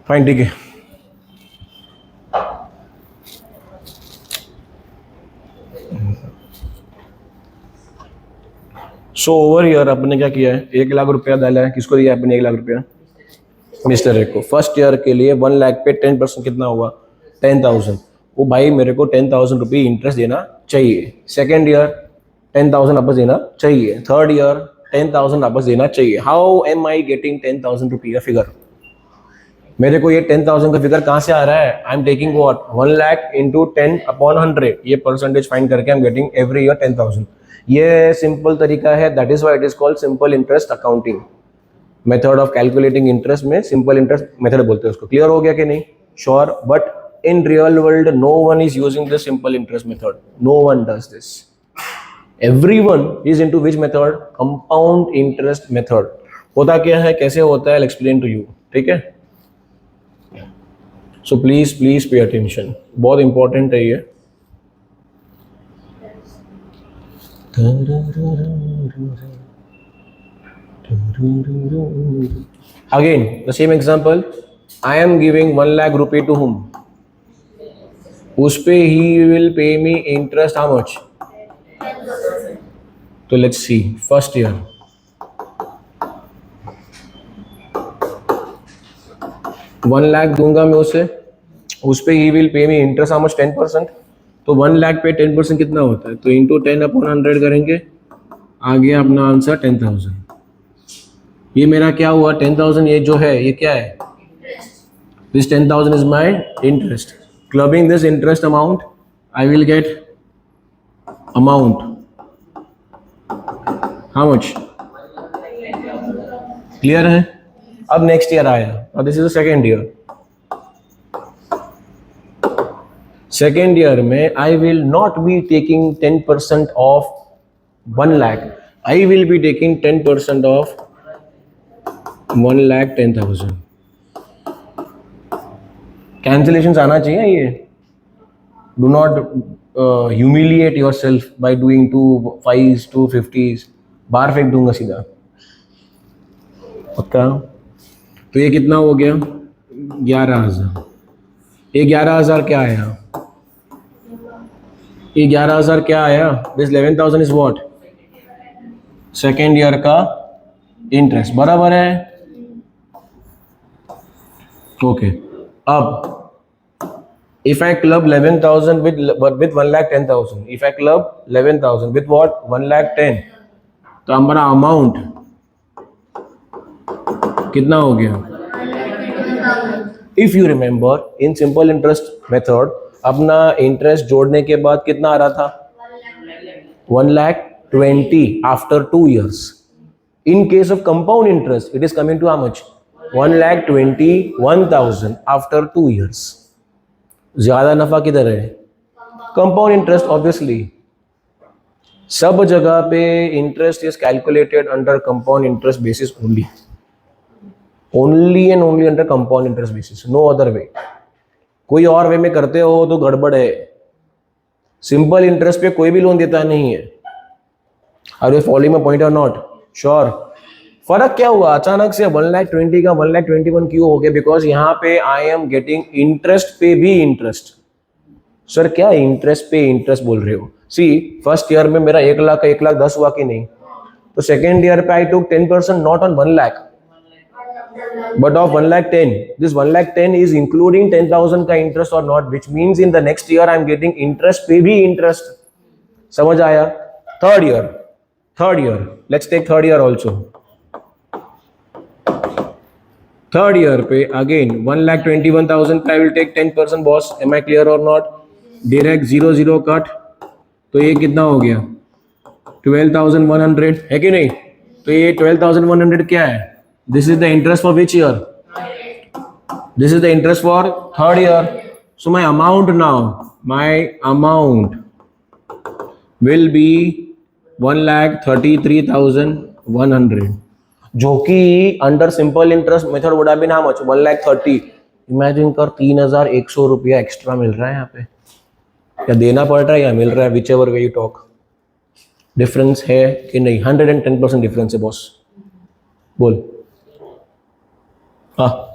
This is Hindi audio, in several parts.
फाइन, ठीक है। सो ओवर ईयर अपने क्या किया है, 1 लाख रुपया डाला है। किसको दिया है अपने 1 लाख रुपया? मिस्टर एक को। फर्स्ट ईयर के लिए 1 लाख पे 10% कितना हुआ? 10,000। वो भाई मेरे को 10,000 रुपये इंटरेस्ट देना चाहिए। सेकेंड ईयर 10,000 वापस देना चाहिए। थर्ड ईयर 10,000 वापस देना चाहिए। हाउ एम आई गेटिंग 10,000 रुपये का फिगर? मेरे को ये 10,000 का फिगर कहाँ से आ रहा है? I am taking what, 1 lakh into 10/100, ये परसेंटेज फाइंड करके I am getting every year 10,000। ये सिंपल तरीका है, that is why it is called simple interest accounting. Method of calculating interest में सिंपल इंटरेस्ट मेथड बोलते हैं उसको। क्लियर हो गया कि नहीं? Sure. But in real world no one is using this simple interest method, no one does this. Everyone is into which method? Compound interest method. होता क्या है, कैसे होता है, आई एक्सप्लेन टू यू, ठीक है? So please please pay attention, बहुत इंपॉर्टेंट है ये। Again, the same example. I am giving 1 lakh rupee to whom? उस पे he will pay me interest how much? तो let's see. First year. 1 lakh दूंगा मैं उसे, उस पे he will pay me interest how much? 10%। तो 1 लाख पे 10% कितना होता है? तो इंटू 10/100 करेंगे, आ गया अपना आंसर 10,000। ये मेरा क्या हुआ? 10,000। ये जो है ये क्या है? This 10,000 is my interest. Clubbing this interest amount I will get amount how much? Clear है? अब नेक्स्ट ईयर आया और this is the second year. Second year में I will not be taking 10% of 1 lakh, I will be taking 10% of 1,10,000। Cancellation आना चाहिए ये। Do not humiliate yourself by doing 2/5s 2/50s, बाहर फेंक दूंगा सीधा, पक्का? तो ये कितना हो गया? 11,000। ये 11,000 क्या आया? ये 11,000 क्या आया? This 11,000 is what? Second year का इंटरेस्ट, बराबर है? ओके। अब if I club 11,000 with 1,10,000, if I club 11,000 with what? 1,10,000, तो हमारा अमाउंट कितना हो गया? If you remember in simple interest method अपना इंटरेस्ट जोड़ने के बाद कितना आ रहा था? 1,20,000 after 2 years. In case of compound interest, it is coming to how much? 1,21,000 after 2 years. ज्यादा नफा किधर है? Compound interest, obviously. सब जगह पे interest is calculated under compound interest basis only, only and only under compound interest basis, no other way. कोई और वे में करते हो तो गड़बड़ है। सिंपल इंटरेस्ट पे कोई भी लोन देता नहीं है। Are you following my point और नॉट? श्योर। फर्क क्या हुआ? अचानक से 1,20,000 का 1,21,000 क्यों हो गया? बिकॉज यहाँ पे आई एम गेटिंग इंटरेस्ट पे भी इंटरेस्ट। सर क्या इंटरेस्ट पे इंटरेस्ट बोल रहे हो? सी, फर्स्ट ईयर में मेरा 1 लाख का 1,10,000 हुआ कि नहीं? तो सेकेंड ईयर पे आई टुक 10% not on 1 lakh but of 1,10,000. This 1,10,000 is including 10,000 का interest or not, which means in the next year I am getting interest पे भी interest। समझ आया? Third year, let's take third year also। Third year पे अगेन 1,21,000 पे I will take 10% boss। Am I clear or not? Direct 0 cut, तो ये कितना हो गया? 12,100 है कि नहीं? तो ये 12,100 क्या है? This is the interest for which year? This is the interest for third year. So my amount will be 1,33,100, जो कि under simple interest method would have been how much? 1,30,000। Imagine कर 3,100 रुपया एक्स्ट्रा मिल रहा है यहाँ पे, या देना पड़ रहा है या मिल रहा है, which ever way you talk. Difference है कि नहीं? 110% डिफरेंस है बॉस, बोल। हाँ,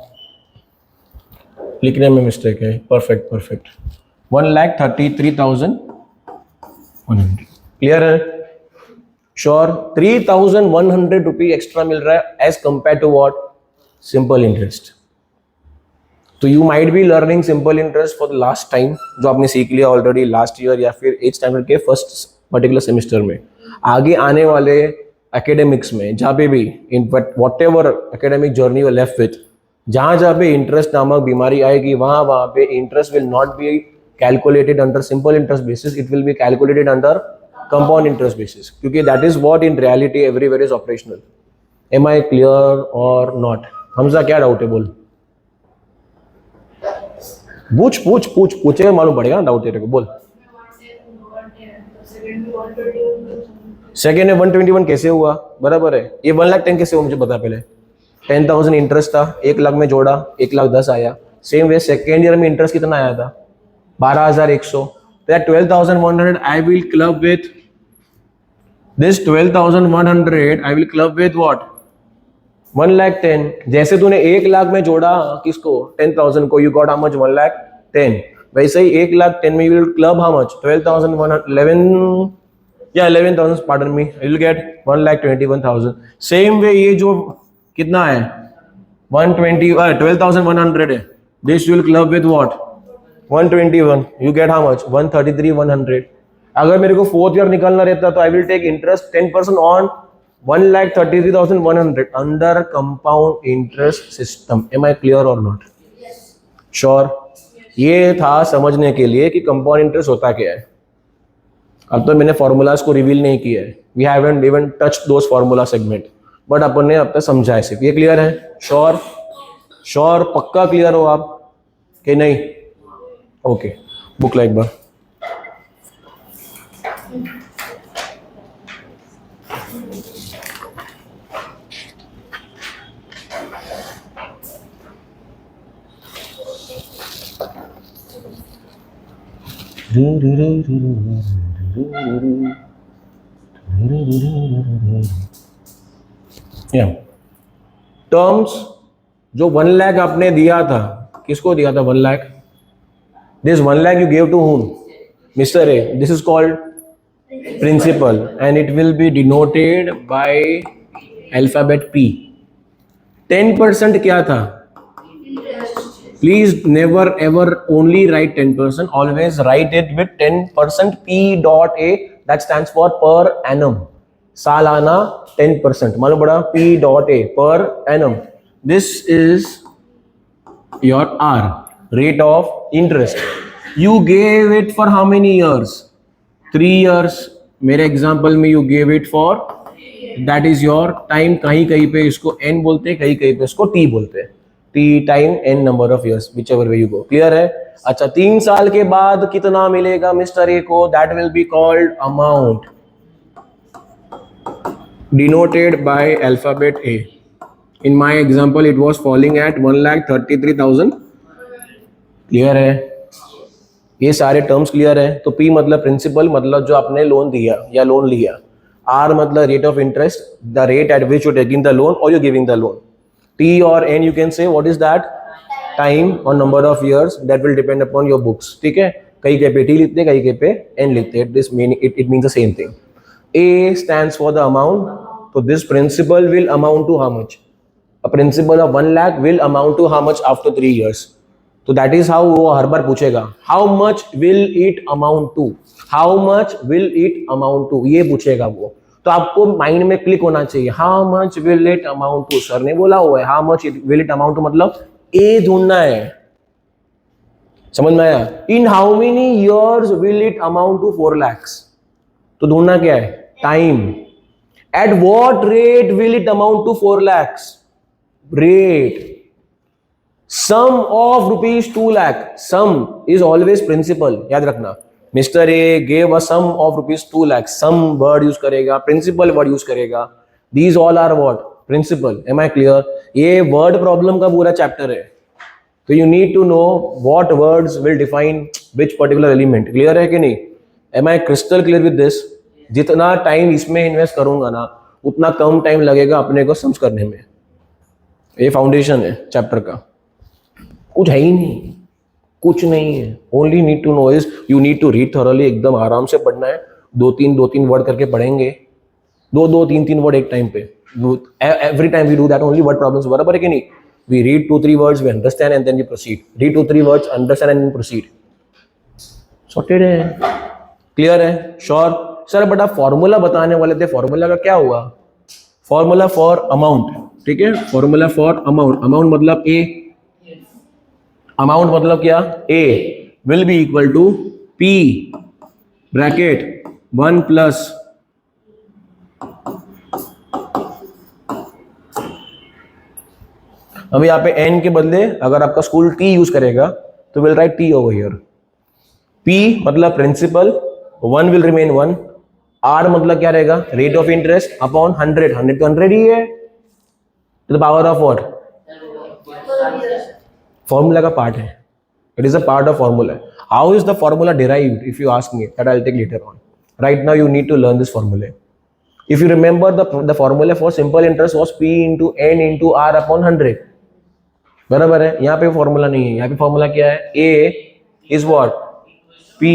लिखने में मिस्टेक है, परफेक्ट परफेक्ट। 1,33,100, क्लियर है? श्योर। 3,100 रुपी एक्स्ट्रा मिल रहा है as compare to what? Simple interest. तो you might be learning simple interest for the last time, जो आपने सीख लिया ऑलरेडी लास्ट ईयर या फिर 8th स्टैंडर्ड के फर्स्ट पर्टिकुलर सेमेस्टर में। आगे आने वाले एकेडमिक्स में जहाँ पे भी in whatever academic journey you left with, जहाँ पे इंटरेस्ट नामक बीमारी आएगी, वहाँ पे interest will not be calculated under simple interest basis, it will be calculated under compound interest basis, क्योंकि that is what in reality everywhere is operational. Am I clear और नॉट? हमजा क्या डाउट है, बोल। पूछे मालूम पड़ेगा ना डाउट तेरे को, बोल। सेकेंड में 121 कैसे हुआ? बराबर है। ये 1,10,000 कैसे हुआ मुझे बता पहले। 10,000 इंटरेस्ट था, 1 लाख में जोड़ा, 1,10,000 आया। सेम वे सेकेंड ईयर में इंटरेस्ट कितना आया था? 12,100। That 12,100 I will club with this 12,100 I will club with what? 1,10,000। जैसे तूने 1 लाख में जोड़ा किसको? 10,000 को, you got how much? 1,10,000। वैसे ही 1,10,000 में you will club how much? 11,000 pardon me, you will get 1,21,000। Same way ये जो कितना है 12,100 है, this you will club with what? 121, you get how much? 133,100। अगर मेरे को 4th ईयर निकालना रहता तो I will take interest 10% on 1,33,100 under compound interest system. Am I clear और नॉट? श्योर। ये था समझने के लिए कि कंपाउंड इंटरेस्ट होता क्या है। अब तो मैंने फॉर्मूलाज को रिवील नहीं किया है, we haven't even touched those formula segment, but अपन ने अब तक समझा है सिर्फ। ये क्लियर है? श्योर श्योर, पक्का क्लियर हो आप कि नहीं? ओके, बुक लाइक बार। टर्म्स जो 1 लाख आपने दिया था, किसको दिया था 1 lakh? This 1 lakh you gave to whom? Mr. A. This is called principal and it will be denoted by alphabet P. 10% क्या था? Please never ever only write 10%. Always write it with 10% P dot A. That stands for per annum. सालाना 10%. मालूम पड़ा? P dot A per annum. This is your R. Rate of interest. You gave it for how many years? 3 years. मेरे एग्जाम्पल में you gave it for, that is your time। कहीं कहीं पे इसको n बोलते हैं, कहीं कहीं पे इसको t बोलते हैं। t time n number of years, whichever way you go। Clear है? अच्छा, 3 साल के बाद कितना मिलेगा मिस्टर ए को? That will be called amount, denoted by alphabet A. In my example, it was falling at 1,33,000। Clear है? ये सारे टर्म्स क्लियर है? तो P मतलब प्रिंसिपल, मतलब जो आपने लोन दिया या लोन लिया। R मतलब rate of interest, the rate at which you taking the loan और you giving the loan. T और N you can say what is that? Time और number of years, that will depend upon your books. ठीक है, कहीं के पे T लिखते हैं, कहीं के पे N लिखते हैं। This mean it means the same thing. A stands for the amount, so this principal will amount to how much? A principal of 1 lakh will amount to how much after 3 years? तो दैट इज हाउ वो हर बार पूछेगा, how much will it amount to, how much will it amount to, ये पूछेगा वो। तो आपको माइंड में क्लिक होना चाहिए, how much will it amount to. Sir ने बोला हुआ है how much will it amount to, मतलब ए ढूंढना है। समझ में आया? In how many years will it amount to 4 lakhs, तो ढूंढना क्या है? Time. At what rate will it amount to 4 lakhs? Rate. Sum of rupees 2 lakh, sum is always principal, याद रखना। Mister A gave a sum of rupees 2 lakh, sum word use करेगा, प्रिंसिपल वर्ड यूज करेगा। These all are what? Principal. Am I clear? ये वर्ड प्रॉब्लम का पूरा चैप्टर है, तो you need to know what words will define which particular element. Clear है कि नहीं? Am I crystal clear with this? जितना टाइम इसमें इन्वेस्ट करूंगा ना उतना कम टाइम लगेगा अपने को सम्स करने में। ये फाउंडेशन है चैप्टर का, कुछ है ही नहीं, कुछ नहीं है। Only need to know is you need to read thoroughly, एकदम आराम से पढ़ना है। दो तीन वर्ड करके पढ़ेंगे, दो तीन वर्ड एक टाइम पे। Every time we do that only word problems, बराबर है कि नहीं? We read 2-3 words, we understand and then we proceed, read 2-3 words, understand and then proceed. Sorted है, क्लियर है, श्योर? सर बट आप फॉर्मूला बताने वाले थे, फॉर्मूला का क्या हुआ? फॉर्मूला फॉर अमाउंट, ठीक है, फॉर्मूला फॉर अमाउंट, अमाउंट मतलब ए, अमाउंट मतलब क्या? A will be equal to P bracket 1 plus अब यहाँ पे n के बदले अगर आपका स्कूल t यूज करेगा तो will write t over here. p मतलब प्रिंसिपल, 1 विल रिमेन 1, r मतलब क्या रहेगा? रेट ऑफ इंटरेस्ट अपॉन 100, 100 तो 100 ही है, to the power of what? Formula का पार्ट है, it is a part of formula. How is the formula derived? If you ask me, that I will take later on. Right now you need to learn this formula. If you remember, the formula for simple interest was p into n into r upon 100, बराबर है? यहाँ पे फॉर्मूला नहीं है, यहाँ पे फॉर्मूला क्या है? a is what? p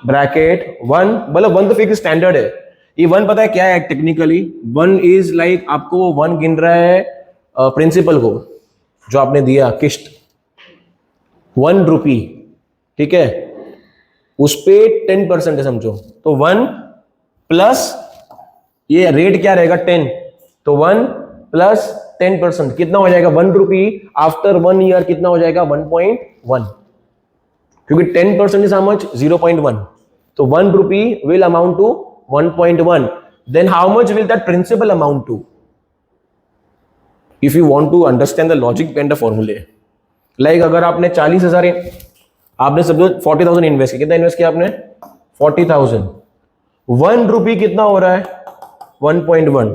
bracket 1, मतलब 1 तो फिक्स स्टैंडर्ड है। ये 1 पता है क्या है टेक्निकली? 1 इज लाइक आपको 1 गिन रहा है प्रिंसिपल को जो आपने दिया किस्त 1 रुपी, ठीक है, उस पे 10% है समझो, तो 1 प्लस ये रेट क्या रहेगा? 10, तो 1 प्लस 10% कितना हो जाएगा? 1 रुपी। आफ्टर 1 ईयर कितना हो जाएगा? 1.1, क्योंकि 10% इज हाउ मच? 0.1, तो 1 rupee will amount to 1.1। Then how much will that principal amount to? If you want to understand the logic behind the फॉर्मूले, लाइक अगर आपने 40,000 आपने समझो 40,000 इन्वेस्ट किया, कितना इन्वेस्ट किया आपने? 40,000। 1 रुपी कितना हो रहा है? 1.1,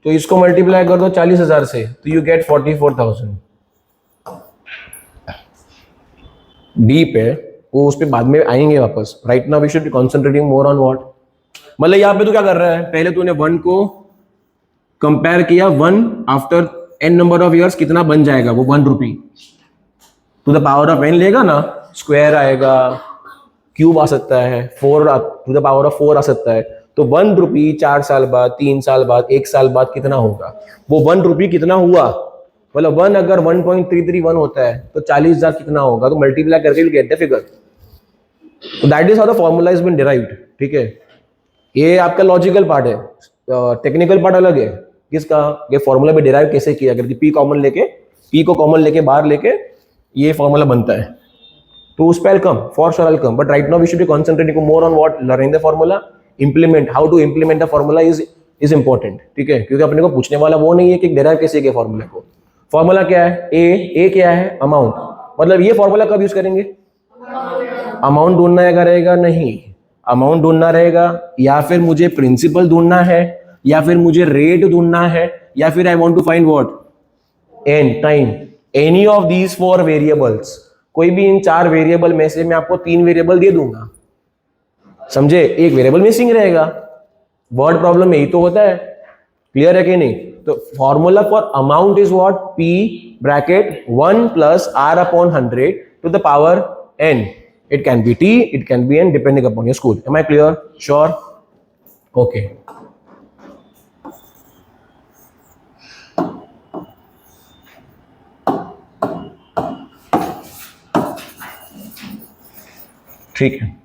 तो इसको मल्टीप्लाई कर दो 40,000 से, तो यू गेट 44,000। डीप है वो, उस पे बाद में आएंगे वापस। Right now we should be concentrating more on what, मतलब यहाँ पे तो क्या कर रहा है? पहले तूने 1 को कंपेयर किया, 1 after n number of years कितना बन जाएगा वो? 1 rupee to the power of n लेगा ना, स्क्वायर आएगा, क्यूब आ सकता है, 4 टू द पावर ऑफ 4 आ सकता है। तो 1 रुपी 4 साल बाद, 3 साल बाद, 1 साल बाद कितना होगा? वो 1 रुपी कितना हुआ? मतलब 1 अगर 1.331 होता है तो 40,000 कितना होगा? तो मल्टीप्लाई करके विल गेट द फिगर। तो that is how the formula is been derived, ठीक है? ये आपका लॉजिकल पार्ट है, टेक्निकल पार्ट अलग है। किसका? ये फॉर्मूला भी डिराइव कैसे किया? अगर पी कॉमन लेके, पी को कॉमन लेके बाहर लेके ये फॉर्मूला बनता है, तो उस पर come, for sure I come, but right now we should be concentrating more on what? Learning the formula, implement, how to implement the formula is important, ठीक है? क्योंकि अपने को पूछने वाला वो नहीं है कि डिराइव कैसे किया फॉर्मूला को। फॉर्मूला क्या है? ए क्या है? अमाउंट। मतलब ये फॉर्मूला कब यूज करेंगे? अमाउंट ढूंढना करेगा नहीं, अमाउंट ढूंढना रहेगा, या फिर मुझे प्रिंसिपल ढूंढना है, या फिर मुझे रेट ढूंढना है, या फिर I want to find what? N, time. Any of these 4 variables, कोई भी इन 4 वेरिएबल में से मैं आपको 3 वेरिएबल दे दूंगा, समझे? एक वेरिएबल मिसिंग रहेगा। वर्ड प्रॉब्लम में ही तो होता है, क्लियर है कि नहीं? तो formula for amount is what? P bracket 1 plus r upon 100 to the power n. It can be t, it can be n, depending upon your school. Am I clear? Sure? Okay. ठीक है,